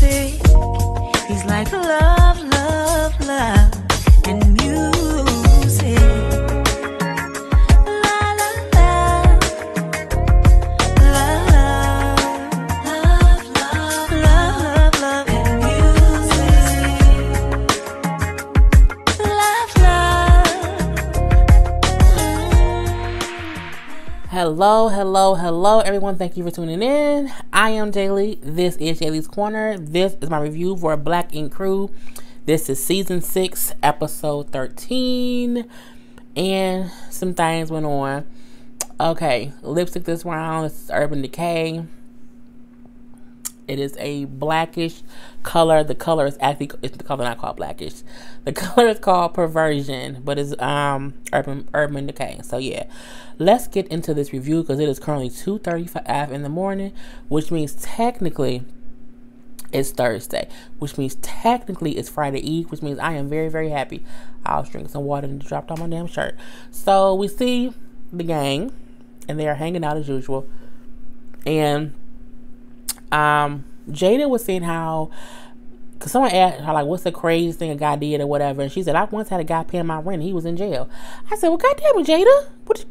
music. He's like love, love, love, and music. La la la, love, love, love, love, love, and music. Love, love. Hello, everyone. Thank you for tuning in. I am Jaylee. This is Jaylee's Corner. This is my review for Black Ink Crew. This is season 6, episode 13. And some things went on. Okay, lipstick this round. This is Urban Decay. It is a blackish color. The color is actually, it's the color not called blackish. The color is called Perversion, but it's Urban Decay. So yeah, let's get into this review because it is currently 2:35 in the morning, which means technically it's Thursday, which means technically it's Friday Eve, which means I am very, very happy. I was drinking some water and it dropped on my damn shirt. So we see the gang and they are hanging out as usual. And Jada was saying how, because someone asked her, like, what's the craziest thing a guy did or whatever, and she said, I once had a guy paying my rent and he was in jail. I said, well, goddamn it, Jada, what you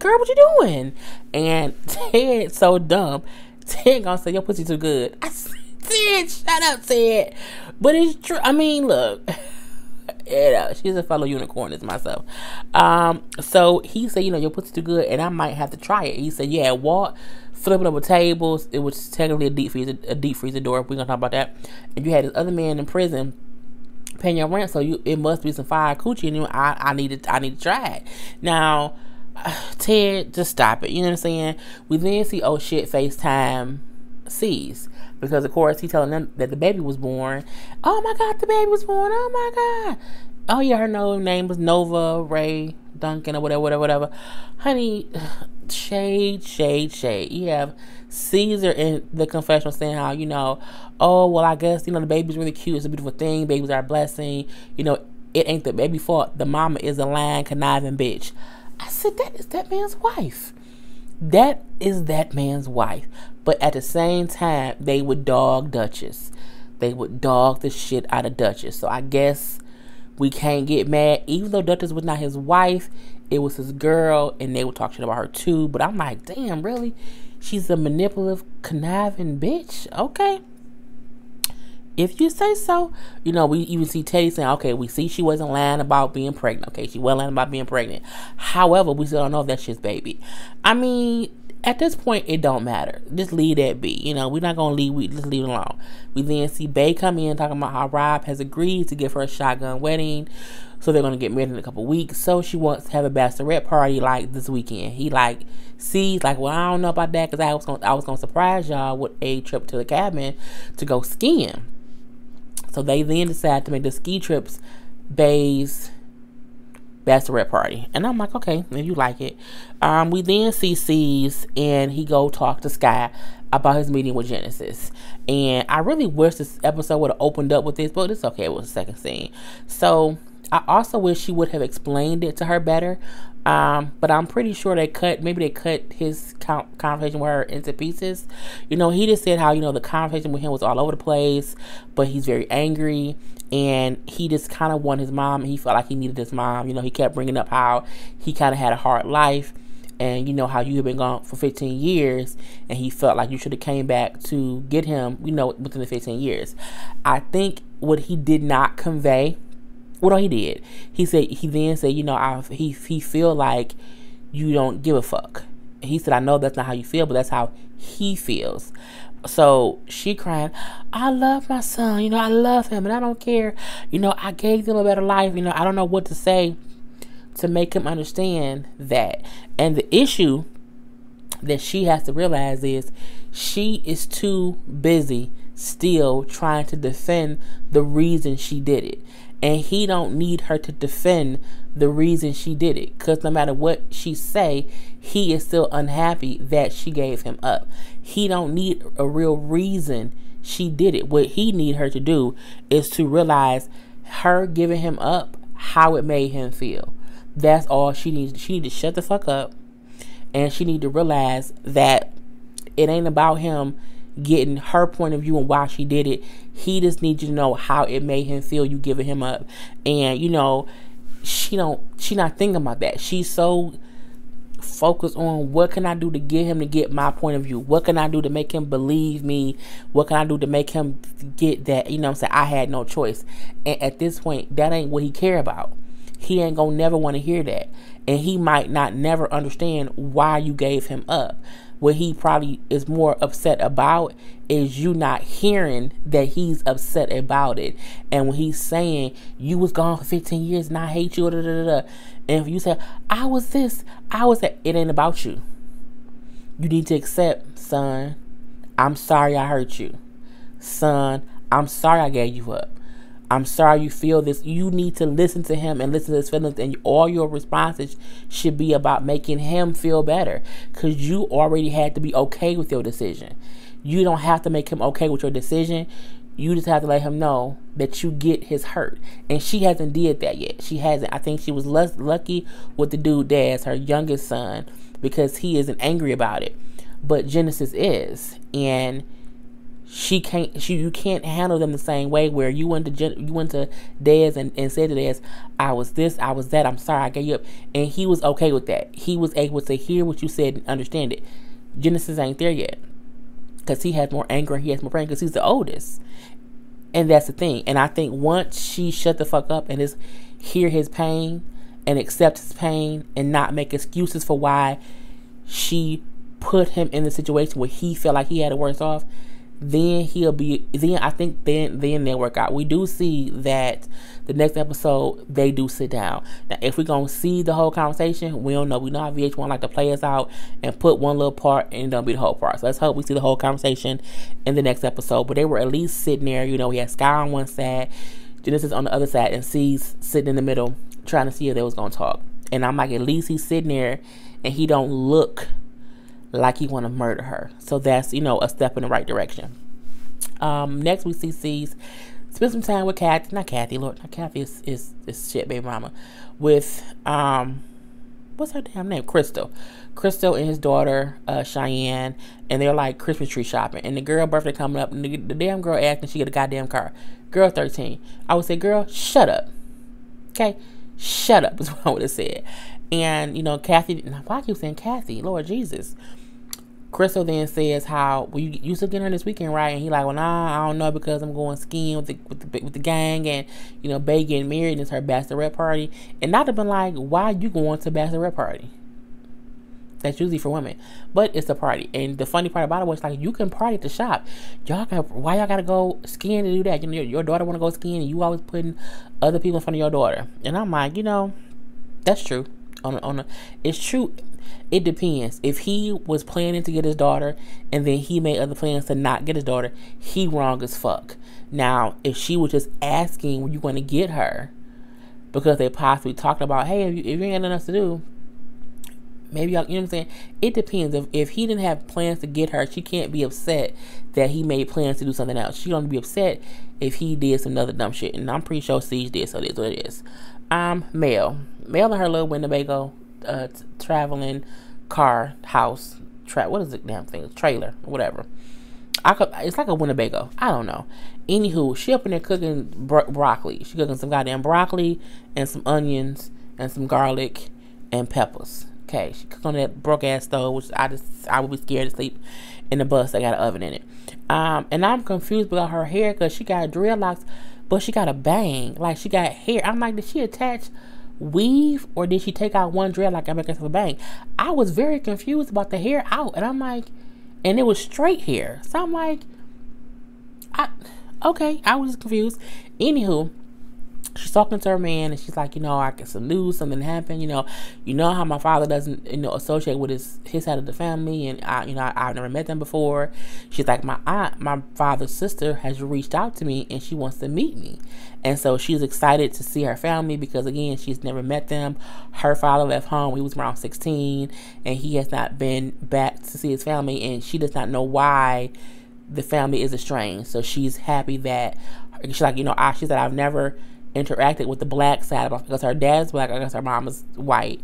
doing? And Ted, so dumb, Ted gonna say, your pussy too good. I said, Ted, shut up, Ted. But it's true. I mean, look, she's a fellow unicorn as myself. So he said, your pussy too good and I might have to try it. He said, yeah, Walt flipping over tables. It was technically a deep freezer door. We're gonna talk about that. And you had this other man in prison paying your rent, so it must be some fire coochie. And I need to try it. Now, Ted, just stop it. You know what I'm saying? We then see, oh shit, FaceTime sees, because of course he's telling them that the baby was born. Oh my God, the baby was born. Oh my God. Oh yeah, her name was Nova Ray Duncan or whatever. Honey, shade. You have Caesar in the confessional saying how, oh, well, I guess, the baby's really cute. It's a beautiful thing. Babies are a blessing. It ain't the baby fault. The mama is a lying, conniving bitch. I said, that is that man's wife. That is that man's wife. But at the same time, they would dog Duchess. They would dog the shit out of Duchess. So I guess we can't get mad. Even though Duchess was not his wife, it was his girl, and they would talk shit about her too. But I'm like, damn, really? She's a manipulative, conniving bitch? Okay. If you say so. We even see Teddy saying, okay, we see she wasn't lying about being pregnant. Okay, she wasn't lying about being pregnant. However, we still don't know if that's his baby. I mean, at this point, it don't matter. Just leave that be. We're not going to leave. We just leave it alone. We then see Bae come in talking about how Rob has agreed to give her a shotgun wedding. So they're going to get married in a couple weeks. So she wants to have a bachelorette party like this weekend. He sees well, I don't know about that because I was going to surprise y'all with a trip to the cabin to go skiing. So they then decide to make the ski trips Bae's bachelorette party. And I'm like, okay, if you like it. We then see C's and he go talk to Sky about his meeting with Genesis. And I really wish this episode would have opened up with this, but it's okay. It was the second scene. So I also wish she would have explained it to her better. But I'm pretty sure they cut his conversation with her into pieces. He just said how, the conversation with him was all over the place, but he's very angry and he just kind of wanted his mom. And he felt like he needed his mom. He kept bringing up how he kind of had a hard life and, how you had been gone for 15 years and he felt like you should have came back to get him, within the 15 years. I think what he did not convey, well, no, he did. He then said, he feel like you don't give a fuck. He said, I know that's not how you feel, but that's how he feels. So she crying, I love my son, I love him and I don't care. I gave them a better life. I don't know what to say to make him understand that. And the issue that she has to realize is she is too busy still trying to defend the reason she did it. And he don't need her to defend the reason she did it. Because no matter what she say, he is still unhappy that she gave him up. He don't need a real reason she did it. What he need her to do is to realize her giving him up, how it made him feel. That's all she needs. She need to shut the fuck up. And she need to realize that it ain't about him getting her point of view and why she did it. He just needs you to know how it made him feel, you giving him up. And, she not thinking about that. She's so focused on what can I do to get him to get my point of view? What can I do to make him believe me? What can I do to make him get that, I had no choice. And at this point, that ain't what he care about. He ain't gonna never want to hear that. And he might not never understand why you gave him up. What he probably is more upset about is you not hearing that he's upset about it. And when he's saying, you was gone for 15 years and I hate you, and if you say, I was this, I was that, it ain't about you. You need to accept, son, I'm sorry I hurt you. Son, I'm sorry I gave you up. I'm sorry you feel this. You need to listen to him and listen to his feelings, and all your responses should be about making him feel better, because you already had to be okay with your decision. You don't have to make him okay with your decision. You just have to let him know that you get his hurt. And she hasn't did that yet. She hasn't. I think she was less lucky with the dude Daz, her youngest son, because he isn't angry about it. But Genesis is. And you can't handle them the same way, where you went to Dez and said to Dez, I was this, I was that, I'm sorry I gave you up, and he was okay with that. He was able to hear what you said and understand it. Genesis ain't there yet, because he has more anger, he has more pain, because he's the oldest. And that's the thing. And I think once she shut the fuck up and just hear his pain and accept his pain and not make excuses for why she put him in the situation where he felt like he had it worse off, then I think they'll work out. We do see that the next episode, they do sit down. Now, if we're going to see the whole conversation, we don't know. We know how VH1 like to play us out and put one little part and don't be the whole part. So let's hope we see the whole conversation in the next episode. But they were at least sitting there. We had Sky on one side, Genesis on the other side, and C's sitting in the middle trying to see if they was going to talk. And I'm like, at least he's sitting there and he don't look like he want to murder her. So that's, a step in the right direction. Next we see C's spend some time with Kathy. Not Kathy, Lord. Not Kathy is shit, baby mama. With, what's her damn name? Crystal and his daughter, Cheyenne. And they're like Christmas tree shopping. And the girl birthday coming up. And the damn girl acting she get a goddamn car. Girl 13. I would say, girl, shut up. Okay? Shut up is what I would have said. And, Kathy, why I keep saying Kathy? Lord Jesus. Crystal then says how, well, you still getting her this weekend, right? And he like, well, nah, I don't know, because I'm going skiing with the gang, and Bae getting married, and it's her bachelorette party. And not to be like, why you going to a bachelorette party? That's usually for women, but it's a party. And the funny part about it was, like, you can party at the shop. Why y'all gotta go skiing to do that? Your daughter want to go skiing, and you always putting other people in front of your daughter. And I'm like, that's true. It's true. It depends. If he was planning to get his daughter and then he made other plans to not get his daughter, he wrong as fuck. Now, if she was just asking, were you going to get her because they possibly talked about, hey, if you ain't got nothing else to do, maybe y'all, you know what I'm saying? It depends. If he didn't have plans to get her, she can't be upset that he made plans to do something else. She's going to be upset if he did some other dumb shit. And I'm pretty sure Siege did, so it is what it is. Mel and her little Winnebago traveling car house what is it damn thing, trailer, whatever. It's like a Winnebago, I don't know. Anywho, she up in there cooking broccoli. She cooking some goddamn broccoli and some onions and some garlic and peppers. Okay, she cooked on that broke ass stove, which I would be scared to sleep in the bus that got an oven in it. And I'm confused about her hair, because she got dreadlocks, but she got a bang, like she got hair. I'm like, did she attach weave, or did she take out one dreadlock and make herself a bang? I was very confused about the hair out, and I'm like, and it was straight hair, so I'm like, okay, I was confused. Anywho, she's talking to her man, and she's like, I get some news, something happened, you know how my father doesn't, associate with his side of the family, and I've never met them before. She's like, my father's sister has reached out to me, and she wants to meet me. And so she's excited to see her family, because again, she's never met them. Her father left home, he was around 16, and he has not been back to see his family, and she does not know why the family is estranged. So she's happy that, she's like, she said, I've never interacted with the black side, because her dad's black, I guess her mom is white.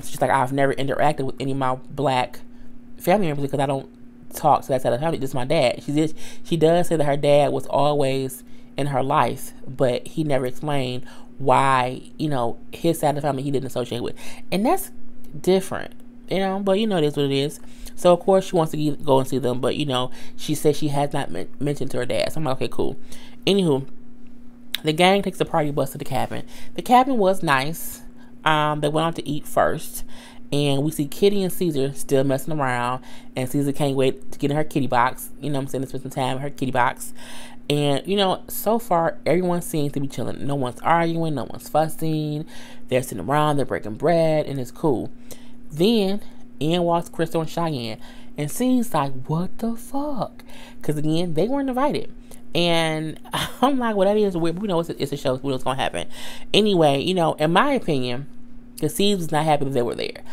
She's like, I've never interacted with any of my black family members, because I don't talk to that side of the family. This is my dad. She does say that her dad was always in her life, but he never explained why, his side of the family he didn't associate with. And that's different, but it is what it is. So, of course, she wants to go and see them, but, she says she has not mentioned to her dad. So I'm like, okay, cool. Anywho, the gang takes the party bus to the cabin. The cabin was nice. They went out to eat first. And we see Kitty and Caesar still messing around. And Caesar can't wait to get in her kitty box. To spend some time in her kitty box. And, so far, everyone seems to be chilling. No one's arguing. No one's fussing. They're sitting around. They're breaking bread. And it's cool. Then, in walks Crystal and Cheyenne. And seems like, what the fuck? Because, again, they weren't invited. And I'm like, well, that is weird. We know it's a show. We know what's going to happen. Anyway, in my opinion, because Caesar was not happy that they were there.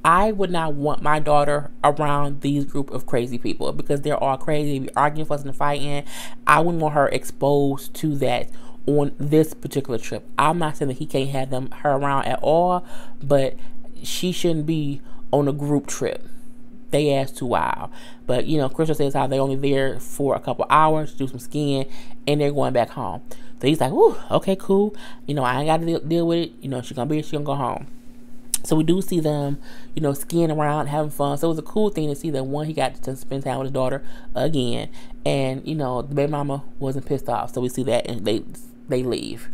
I would not want my daughter around these group of crazy people because they're all crazy. They be arguing, fussing, and fighting. I wouldn't want her exposed to that on this particular trip. I'm not saying that he can't have her around at all, but she shouldn't be on a group trip. They ass too wild. But, Crystal says how they're only there for a couple hours to do some skiing and they're going back home. So he's like, ooh, okay, cool. I ain't got to deal with it. She's going to be here. She's going to go home. So we do see them, skiing around, having fun. So it was a cool thing to see that one, he got to spend time with his daughter again. And, the baby mama wasn't pissed off. So we see that and they leave.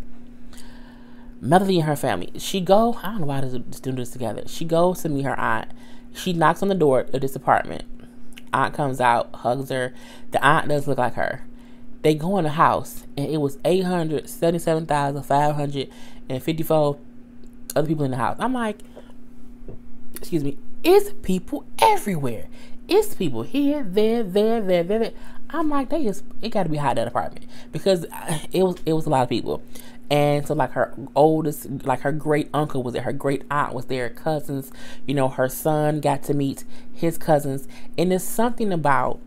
Melody and her family. I don't know why they're doing this together. She goes to meet her aunt. She knocks on the door of this apartment. Aunt comes out, hugs her. The aunt doesn't look like her. They go in the house, and it was 877,554 other people in the house. I'm like, excuse me, it's people everywhere. It's people here, there. I'm like, it got to be hot in that apartment because it was a lot of people. And so, like, her oldest, like, her great uncle was there. Her great aunt was there. Cousins, her son got to meet his cousins. And there's something about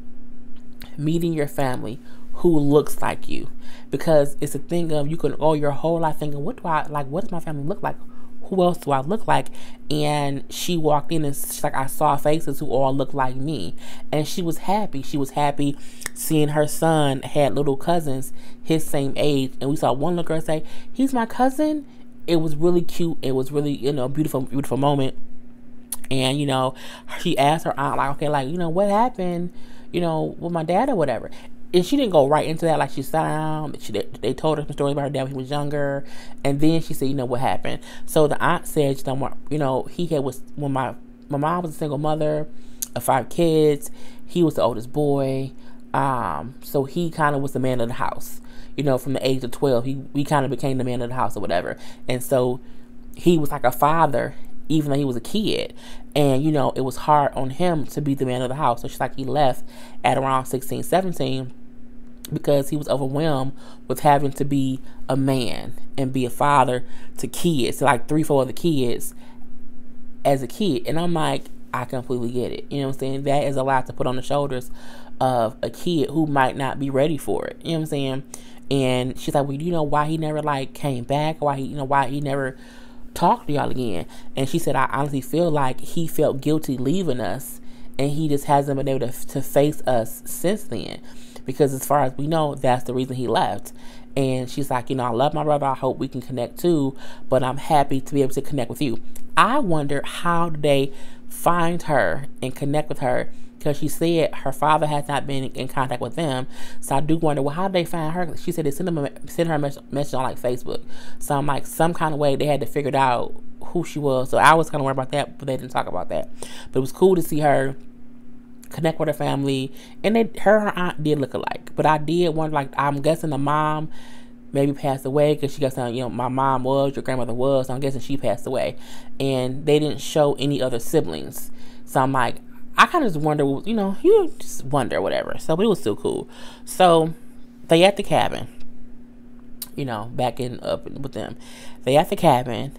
meeting your family who looks like you. Because it's a thing of, you can go your whole life thinking, what does my family look like? Who else do I look like? And she walked in and she's like, I saw faces who all look like me. And she was happy. She was happy seeing her son had little cousins his same age. And we saw one little girl say, he's my cousin. It was really cute. It was really, beautiful, beautiful moment. And, she asked her aunt, like, okay, like, what happened, with my dad or whatever. And she didn't go right into that. Like, she sat down. They told her some stories about her dad when he was younger. And then she said, what happened? So the aunt said, when my mom was a single mother of 5 kids. He was the oldest boy. So he kind of was the man of the house. From the age of 12, he kind of became the man of the house or whatever. And so he was like a father, even though he was a kid. And, it was hard on him to be the man of the house. So she's like, he left at around 16, 17. Because he was overwhelmed with having to be a man and be a father to kids, to like 3-4 of the kids as a kid. And I'm like, I completely get it. You know what I'm saying? That is a lot to put on the shoulders of a kid who might not be ready for it. You know what I'm saying? And she's like, well, do you know why he never like came back? Why he never talked to y'all again? And she said, I honestly feel like he felt guilty leaving us and he just hasn't been able to face us since then. Because as far as we know, that's the reason he left. And she's like, I love my brother. I hope we can connect too. But I'm happy to be able to connect with you. I wonder how did they find her and connect with her? Because she said her father has not been in contact with them. So I do wonder, well, how did they find her? She said they sent her a message on like Facebook. So I'm like, some kind of way they had to figure out who she was. So I was kind of worried about that, but they didn't talk about that. But it was cool to see her connect with her family, and her aunt did look alike. But I did wonder, like, I'm guessing the mom maybe passed away because she got some, my mom was, your grandmother was, so I'm guessing she passed away, and they didn't show any other siblings. So I'm like, I kind of just wonder, you just wonder, whatever. So, but it was still cool. So they at the cabin, backing up with them. They at the cabin.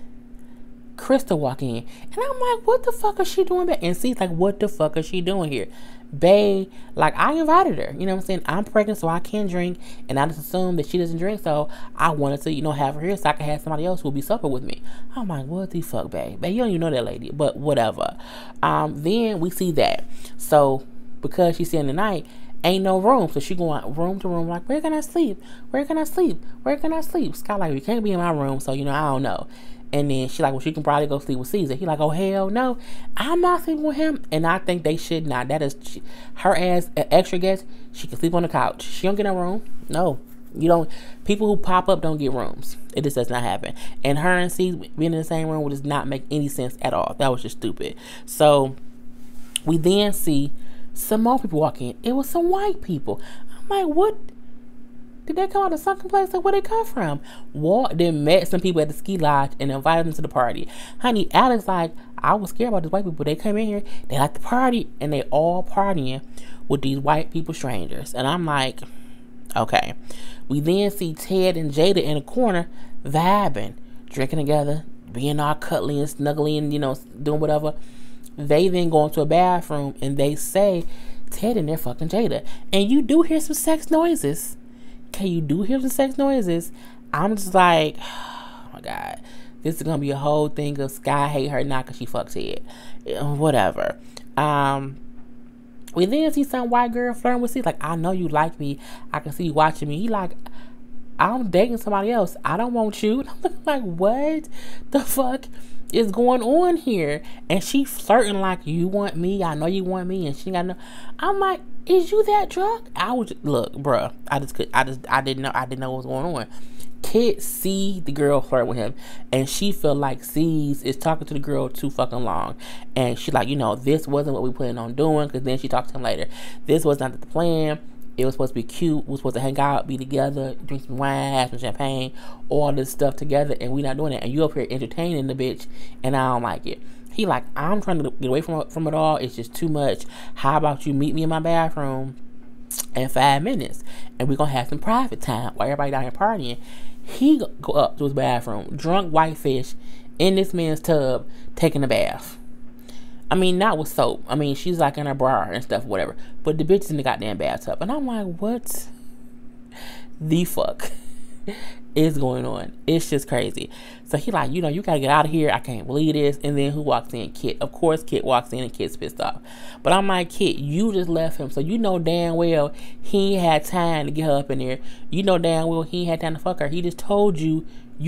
Crystal walk in, and I'm like, what the fuck is she doing back? And C's like, what the fuck is she doing here? Bae, like, I invited her, you know what I'm saying? I'm pregnant, so I can't drink, and I just assumed that she doesn't drink, so I wanted to, have her here so I could have somebody else who will be supper with me. I'm like, what the fuck, bae? Bae, you don't even know that lady, but whatever. Then we see that. So because she's staying the night, ain't no room. So she going room to room like, where can I sleep? Where can I sleep? Where can I sleep? Scott like, you can't be in my room, so I don't know. And then she like, well, she can probably go sleep with Caesar. He like, oh hell no, I'm not sleeping with him. And I think they should not. That is her as an extra guest. She can sleep on the couch. She don't get a room. No, you don't. People who pop up don't get rooms. It just does not happen. And her and Caesar being in the same room would just not make any sense at all. That was just stupid. So we then see some more people walk in. It was some white people. I'm like, what? Did they come out of sunken place? Like, where they come from? Then met some people at the ski lodge and invited them to the party. Honey, Alex like, I was scared about these white people. They come in here, they like the party, and they all partying with these white people strangers. And I'm like, okay. We then see Ted and Jada in the corner vibing, drinking together, being all cuddly and snuggly and, doing whatever. They then go into a bathroom and they say, Ted and they're fucking Jada. And you do hear some sex noises. Okay, you do hear some sex noises. I'm just like, oh my God. This is going to be a whole thing of Sky hate her not because she fucks Ted. Whatever. We then see some white girl flirting with Steve. Like, I know you like me. I can see you watching me. He like, I'm dating somebody else. I don't want you. I'm like, what the fuck is going on here? And she flirting like, you want me. I know you want me. And she got no. I'm like, is you that drunk? I was look, bruh. I didn't know what was going on. Kid see the girl flirt with him, and she feel like C's is talking to the girl too fucking long, and she like, this wasn't what we planned on doing. Because then she talked to him later. This was not the plan. It was supposed to be cute. We were supposed to hang out, be together, drink some wine, have some champagne, all this stuff together, and we not doing it. And you up here entertaining the bitch, and I don't like it. He like, I'm trying to get away from it all. It's just too much. How about you meet me in my bathroom in 5 minutes, and we're gonna have some private time while everybody down here partying. He go up to his bathroom, drunk white fish, in this man's tub, taking a bath. I mean, not with soap. I mean, she's like in her bra and stuff, whatever. But the bitch is in the goddamn bathtub. And I'm like, what the fuck is going on? It's just crazy. So he like, you gotta get out of here. I can't believe this. And then who walks in? Kit. Of course, Kit walks in and Kit's pissed off. But I'm like, Kit, you just left him. So you know damn well he ain't had time to get her up in there. You know damn well he ain't had time to fuck her. He just told you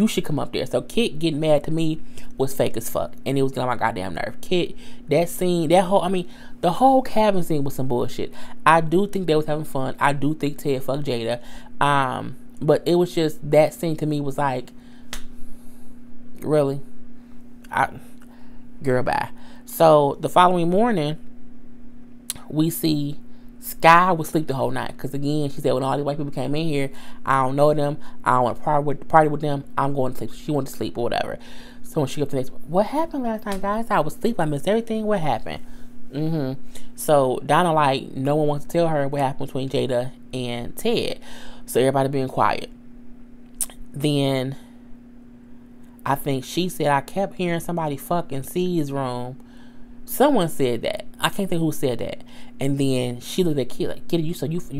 should come up there. So Kit getting mad to me was fake as fuck. And it was getting on my goddamn nerve. Kit, that scene, the whole cabin scene was some bullshit. I do think they was having fun. I do think Ted fucked Jada. But it was just, that scene to me was like, really? Girl, bye. So the following morning, we see Sky was asleep the whole night. Because again, she said, when all these white people came in here, I don't know them. I don't want to party with them. I'm going to sleep. She went to sleep or whatever. So when she got the next, what happened last night, guys? I was asleep. I missed everything. What happened? So Donna, like, no one wants to tell her what happened between Jada and Ted. So everybody being quiet. Then I think she said, I kept hearing somebody fucking C's room. Someone said that. I can't think who said that. And then she looked at Kid like, Kid, you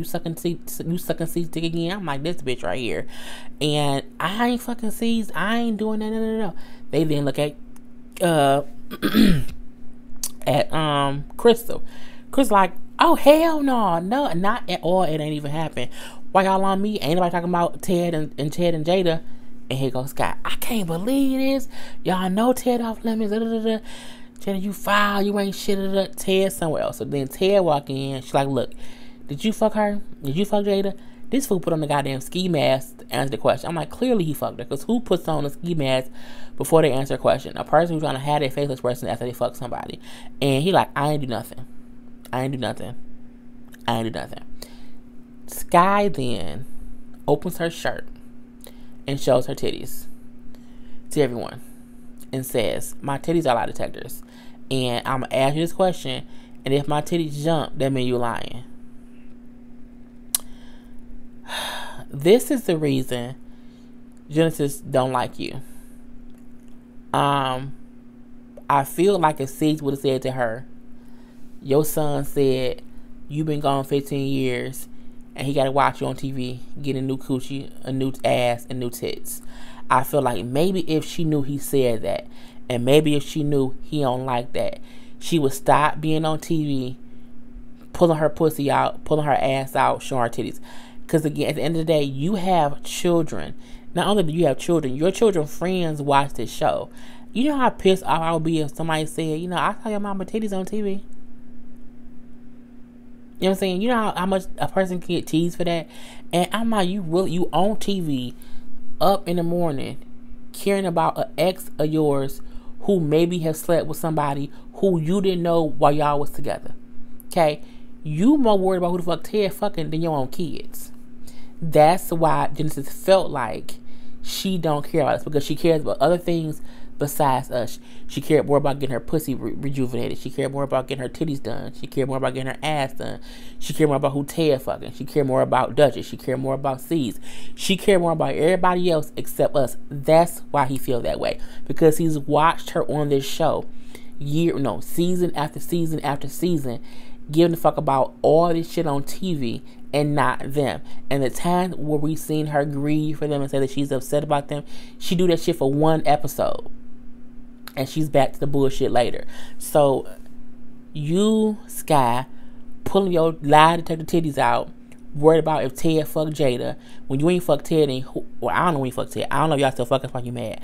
sucking C's dick again? I'm like, this bitch right here. And I ain't fucking C's. I ain't doing that. No. They then look at Crystal. Crystal like, oh hell no, not at all. It ain't even happened. Why y'all on me? Ain't nobody talking about Ted and Jada. And here goes Scott. I can't believe this. Y'all know Ted off limits. Jada, you foul. You ain't shit. Ted somewhere else. So then Ted walk in. She's like, look, did you fuck her? Did you fuck Jada? This fool put on the goddamn ski mask to answer the question. I'm like, clearly he fucked her. Because who puts on a ski mask before they answer a question? A person who's trying to have their faceless person after they fuck somebody. And he like, I ain't do nothing. Sky then opens her shirt and shows her titties to everyone and says, my titties are lie detectors, and I'm gonna ask you this question, and if my titties jump, that means you're lying. This is the reason Genesis don't like you. I feel like if Six would have said to her, your son said you've been gone 15 years and he got to watch you on TV getting a new coochie, a new ass, and new tits. I feel like maybe if she knew he said that, and maybe if she knew he don't like that, she would stop being on TV pulling her pussy out, pulling her ass out, showing her titties. Because again, at the end of the day, you have children. Not only do you have children, your children's friends watch this show. You know how pissed off I would be if somebody said, you know, I saw your mama titties on TV. You know what I'm saying? You know how much a person can get teased for that? And I'm like, you on TV up in the morning caring about an ex of yours who maybe have slept with somebody who you didn't know while y'all was together. Okay? You more worried about who the fuck Ted fucking than your own kids. That's why Genesis felt like she don't care about us, because she cares about other things besides us. She cared more about getting her pussy rejuvenated. She cared more about getting her titties done. She cared more about getting her ass done. She cared more about who Ted fucking. She cared more about Duchess. She cared more about C's. She cared more about everybody else except us. That's why he feel that way, because he's watched her on this show season after season after season, giving a fuck about all this shit on TV and not them. And the times where we seen her grieve for them and say that she's upset about them, she do that shit for one episode and she's back to the bullshit later. So you, Sky, pulling your lie detector titties out, worried about if Ted fucked Jada, when you ain't fucked Ted, I don't know when you fucked Ted. I don't know if y'all still fucking, fuck you mad.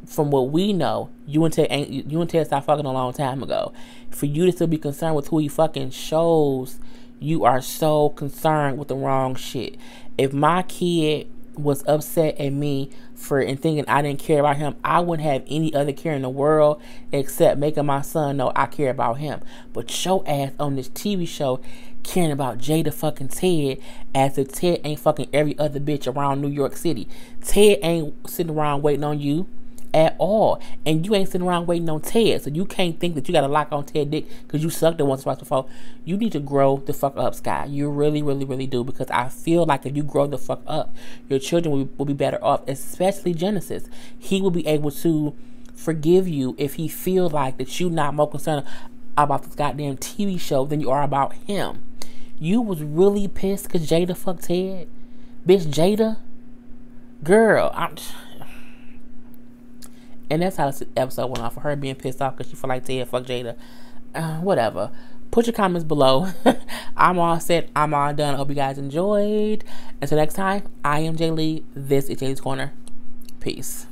From what we know, you and Ted stopped fucking a long time ago. For you to still be concerned with who he fucking shows, you are so concerned with the wrong shit. If my kid was upset at me and thinking I didn't care about him, I wouldn't have any other care in the world except making my son know I care about him. But your ass on this TV show caring about Jada fucking Ted as if Ted ain't fucking every other bitch around New York City. Ted ain't sitting around waiting on you at all, and you ain't sitting around waiting on Ted, so you can't think that you got to lock on Ted dick because you sucked it once or twice before. You need to grow the fuck up, Sky. You really, really, really do, because I feel like if you grow the fuck up, your children will be better off, especially Genesis. He will be able to forgive you if he feels like that you not more concerned about this goddamn TV show than you are about him. You was really pissed because Jada fucked Ted? Bitch, Jada? Girl, and that's how this episode went off, for her being pissed off because she felt like Ted fuck Jada. Whatever. Put your comments below. I'm all set. I'm all done. I hope you guys enjoyed. Until next time, I am Jay Lee. This is Jaylee's Corner. Peace.